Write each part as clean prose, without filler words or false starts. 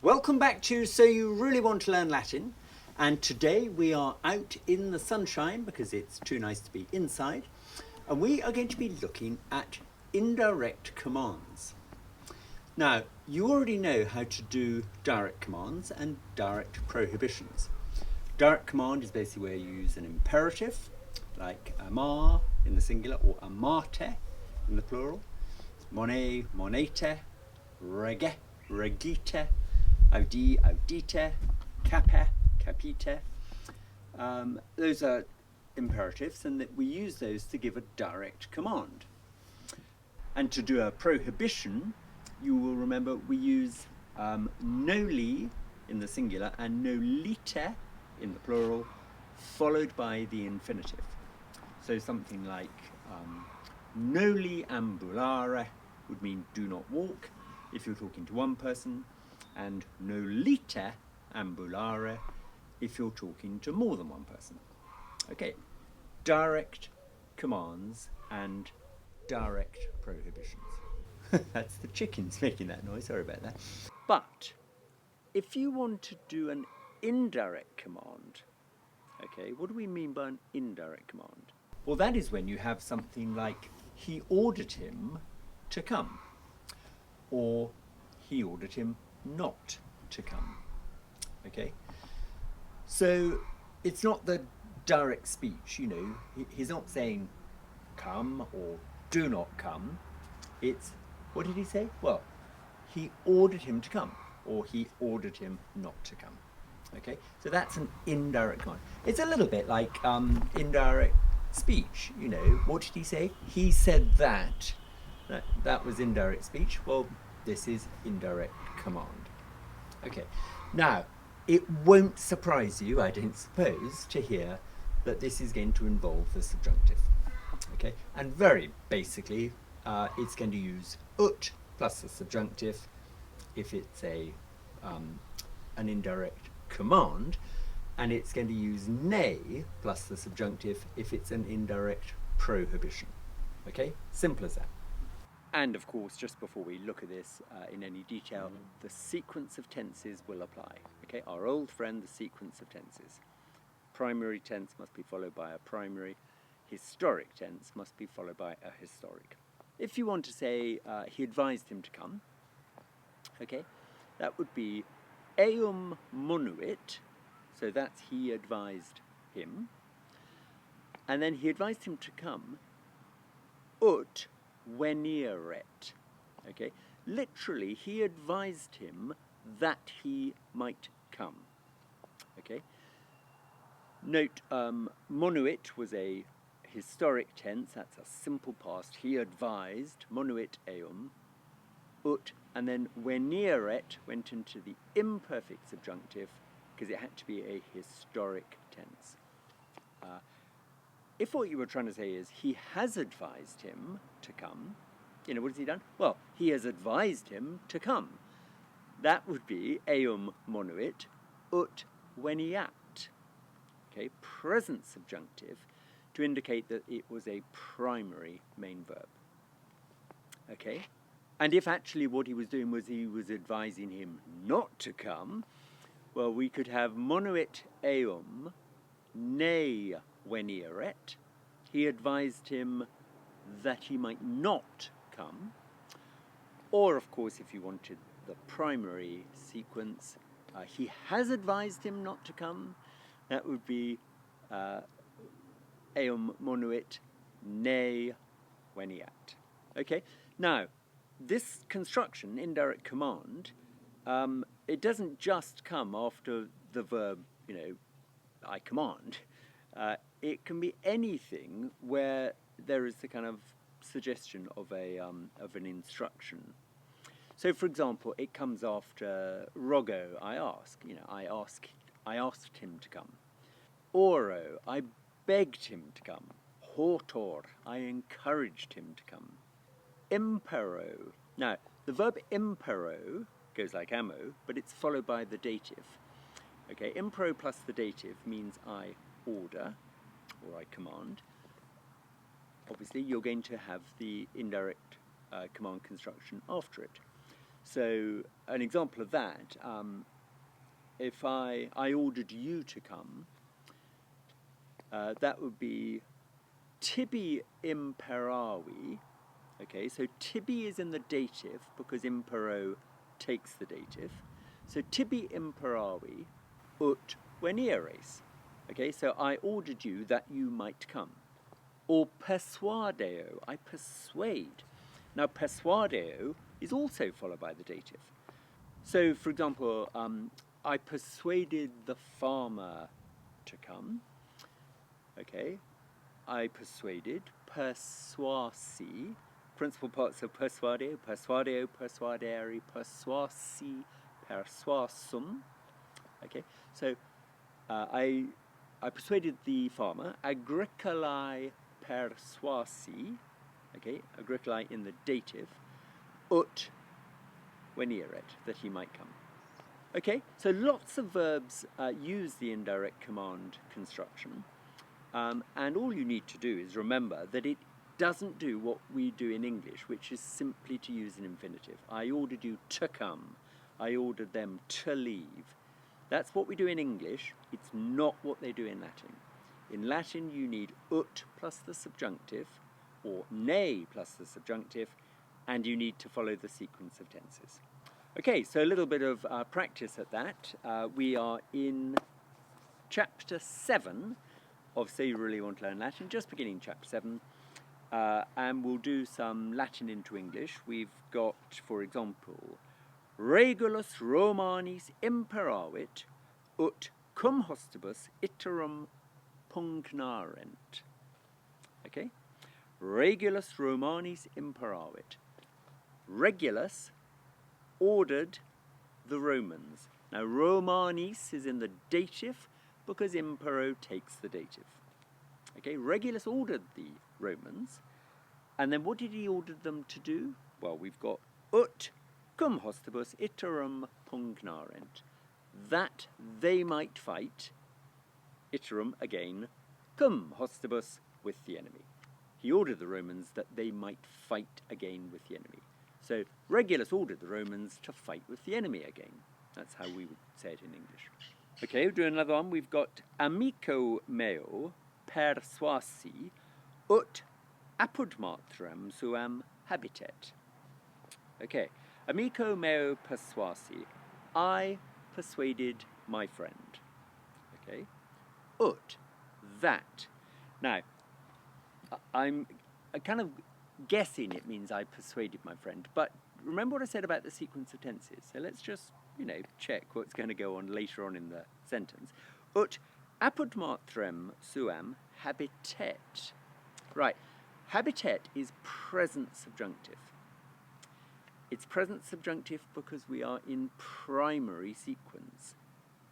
Welcome back to So You Really Want to Learn Latin, and today we are out in the sunshine because it's too nice to be inside, and we are going to be looking at indirect commands. Now, you already know how to do direct commands and direct prohibitions. Direct command is basically where you use an imperative, like amar in the singular or amate in the plural, mone, monete, rege, regite, audi, audite, cape, capite. Those are imperatives, and that we use those to give a direct command. And to do a prohibition, you will remember we use noli in the singular and nolite in the plural, followed by the infinitive. So something like noli ambulare would mean do not walk if you're talking to one person, and nolite ambulare if you're talking to more than one person. Okay, direct commands and direct prohibitions. That's the chickens making that noise, sorry about that. But if you want to do an indirect command, okay, what do we mean by an indirect command? Well, that is when you have something like he ordered him to come, or he ordered him not to come. Okay, so it's not the direct speech, you know, he's not saying come or do not come. It's, what did he say? Well, he ordered him to come, or he ordered him not to come. Okay, so that's an indirect command. It's a little bit like indirect speech, you know, what did he say? He said that. That was indirect speech. Well, this is indirect command. Okay, now it won't surprise you, I don't suppose, to hear that this is going to involve the subjunctive. Okay, and very basically it's going to use ut plus the subjunctive if it's an indirect command, and it's going to use ne plus the subjunctive if it's an indirect prohibition. Okay, simple as that. And of course, just before we look at this in any detail, the sequence of tenses will apply. Okay, our old friend, the sequence of tenses. Primary tense must be followed by a primary. Historic tense must be followed by a historic. If you want to say he advised him to come, okay, that would be eum monuit, so that's he advised him. And then he advised him to come, ut veneret. Okay, literally he advised him that he might come. Okay, note monuit was a historic tense, that's a simple past. He advised, monuit eum, ut, and then veneret went into the imperfect subjunctive because it had to be a historic tense. If what you were trying to say is he has advised him to come, you know, what has he done? Well, he has advised him to come. That would be eum monuit ut veniat. Okay, present subjunctive to indicate that it was a primary main verb. Okay, and if actually what he was doing was he was advising him not to come, well, we could have monuit eum ne veneret. He advised him that he might not come. Or, of course, if you wanted the primary sequence, he has advised him not to come. That would be eum monuit ne veniat. Okay, now this construction, indirect command, it doesn't just come after the verb, you know, I command. It can be anything where there is the kind of suggestion of an instruction. So, for example, it comes after rogo, I ask. You know, I asked him to come. Oro, I begged him to come. Hortor, I encouraged him to come. Impero. Now, the verb impero goes like ammo, but it's followed by the dative. Okay, impero plus the dative means I order, or I command. Obviously, you're going to have the indirect command construction after it. So an example of that, if I ordered you to come, that would be tibi imperavi. Okay, so tibi is in the dative because impero takes the dative. So tibi imperavi ut venieres. Okay, so I ordered you that you might come. Or persuadeo, I persuade. Now persuadeo is also followed by the dative. So for example, I persuaded the farmer to come. Okay, I persuaded, persuasi, principal parts of persuadeo, persuadeo, persuadere, persuasi, persuasum. Okay, so I persuaded the farmer, agricolae persuasi, okay, agricolae in the dative, ut veneret, that he might come. Okay, so lots of verbs use the indirect command construction. And all you need to do is remember that it doesn't do what we do in English, which is simply to use an infinitive. I ordered you to come. I ordered them to leave. That's what we do in English. It's not what they do in Latin. In Latin, you need ut plus the subjunctive, or ne plus the subjunctive, and you need to follow the sequence of tenses. Okay, so a little bit of practice at that. We are in chapter 7 of So You Really Want to Learn Latin, just beginning chapter 7, and we'll do some Latin into English. We've got, for example, Regulus Romanis imperavit ut cum hostibus iterum pugnarent. Okay? Regulus Romanis imperavit. Regulus ordered the Romans. Now Romanis is in the dative because impero takes the dative. Okay, Regulus ordered the Romans, and then what did he order them to do? Well, we've got ut cum hostibus iterum pugnarent, that they might fight, iterum again, cum hostibus, with the enemy. He ordered the Romans that they might fight again with the enemy. So Regulus ordered the Romans to fight with the enemy again. That's how we would say it in English. Okay, we'll do another one. We've got amico meo persuasi ut apud matrem suam habitet. Okay, amico meo persuasi, I persuaded my friend. Okay, ut, that. Now, I'm kind of guessing it means I persuaded my friend, but remember what I said about the sequence of tenses. So let's just, check what's going to go on later on in the sentence. Ut apud matrem suam habitet. Right, habitet is present subjunctive. It's present subjunctive because we are in primary sequence.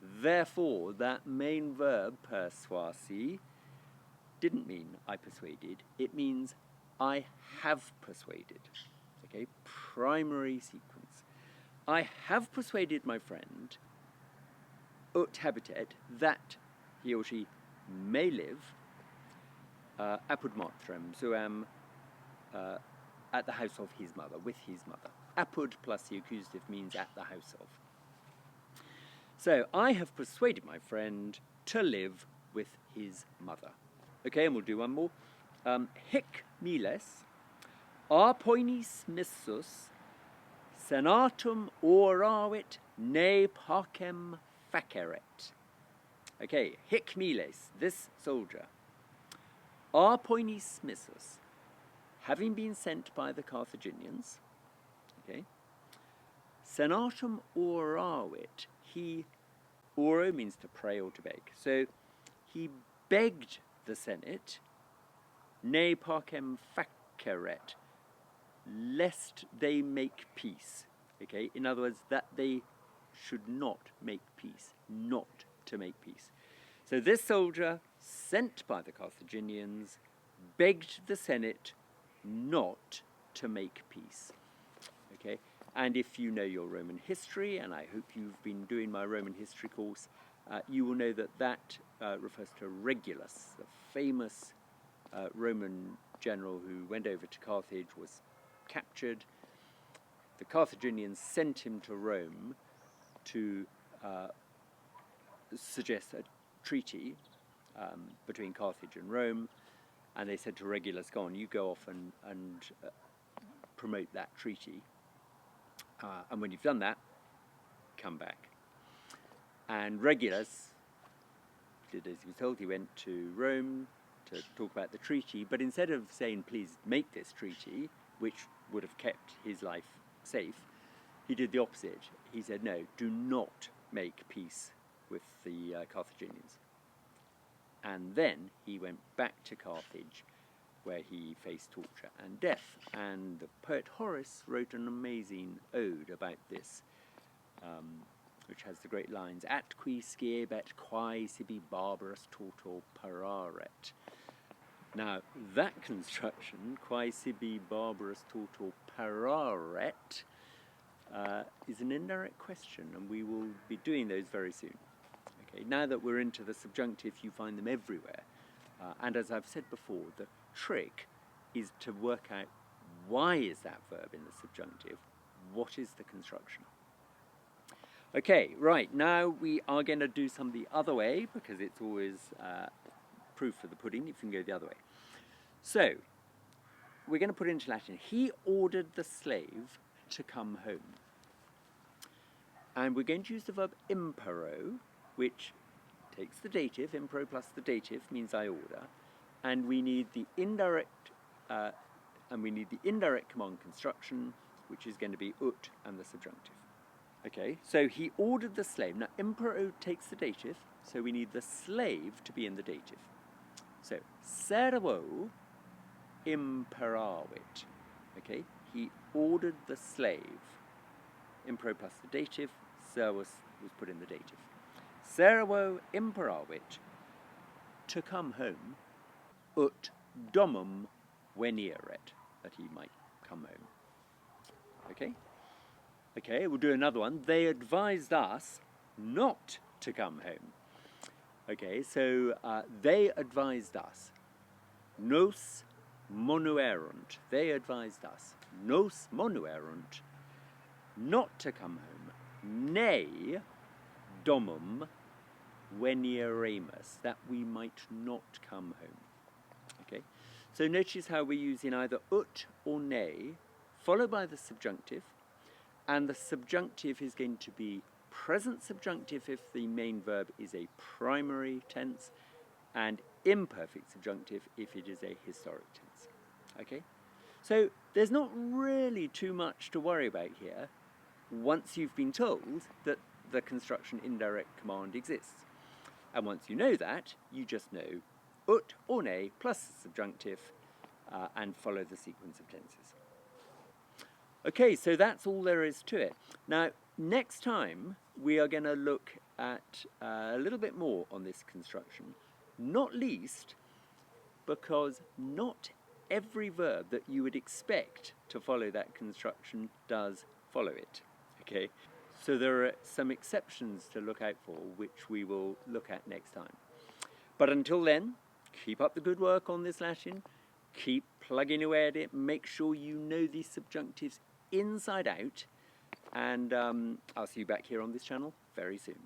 Therefore, that main verb, persuasi, didn't mean I persuaded. It means I have persuaded. Okay, primary sequence. I have persuaded my friend, ut habitet, that he or she may live, apud matrem suam, at the house of his mother, with his mother. Apud plus the accusative means at the house of. So, I have persuaded my friend to live with his mother. Okay, and we'll do one more. Hic miles, arpoinis missus, senatum oravit ne pacem faceret. Okay, hic miles, this soldier, arpoinis missus, having been sent by the Carthaginians, okay, senatum oravit, oro means to pray or to beg. So he begged the Senate, ne pacem faceret, lest they make peace. Okay, in other words, that they should not make peace, not to make peace. So this soldier, sent by the Carthaginians, begged the Senate not to make peace. Okay, and if you know your Roman history, and I hope you've been doing my Roman history course, you will know that refers to Regulus, the famous Roman general who went over to Carthage, was captured, the Carthaginians sent him to Rome to suggest a treaty between Carthage and Rome, and they said to Regulus, go on, you go off and promote that treaty, and when you've done that, come back. And Regulus did as he was told. He went to Rome to talk about the treaty, but instead of saying, please make this treaty, which would have kept his life safe, he did the opposite. He said, no, do not make peace with the Carthaginians. And then he went back to Carthage, where he faced torture and death. And the poet Horace wrote an amazing ode about this, which has the great lines, at qui sciebet quae sibi barbarus tortor pararet. Now, that construction, quae sibi barbarus tortor pararet, is an indirect question, and we will be doing those very soon. Okay, now that we're into the subjunctive, you find them everywhere. And as I've said before, the trick is to work out why is that verb in the subjunctive, what is the construction. Okay, right, now we are going to do some the other way, because it's always proof of the pudding if you can go the other way. So, we're going to put it into Latin. He ordered the slave to come home. And we're going to use the verb impero, which takes the dative, impero plus the dative means I order, and we need the indirect command construction, which is going to be ut and the subjunctive. Okay, so he ordered the slave. Now, impero takes the dative, so we need the slave to be in the dative. So, servo imperavit. Okay, he ordered the slave. Impero plus the dative, servus was put in the dative. Servo imperavit to come home, ut domum veneret, that he might come home. Okay? Okay, we'll do another one. They advised us not to come home. Okay, so they advised us. Nos monuerunt. They advised us. Nos monuerunt. Not to come home. Nay, domum venieremus. That we might not come home. Okay, so notice how we're using either ut or nay, followed by the subjunctive. And the subjunctive is going to be present subjunctive if the main verb is a primary tense, and imperfect subjunctive if it is a historic tense. Okay? So there's not really too much to worry about here once you've been told that the construction indirect command exists. And once you know that, you just know ut or nay plus the subjunctive and follow the sequence of tenses. Okay, so that's all there is to it. Now, next time we are going to look at a little bit more on this construction, not least because not every verb that you would expect to follow that construction does follow it. Okay, so there are some exceptions to look out for, which we will look at next time. But until then, keep up the good work on this Latin, keep plugging away at it, make sure you know these subjunctives inside out, and I'll see you back here on this channel very soon.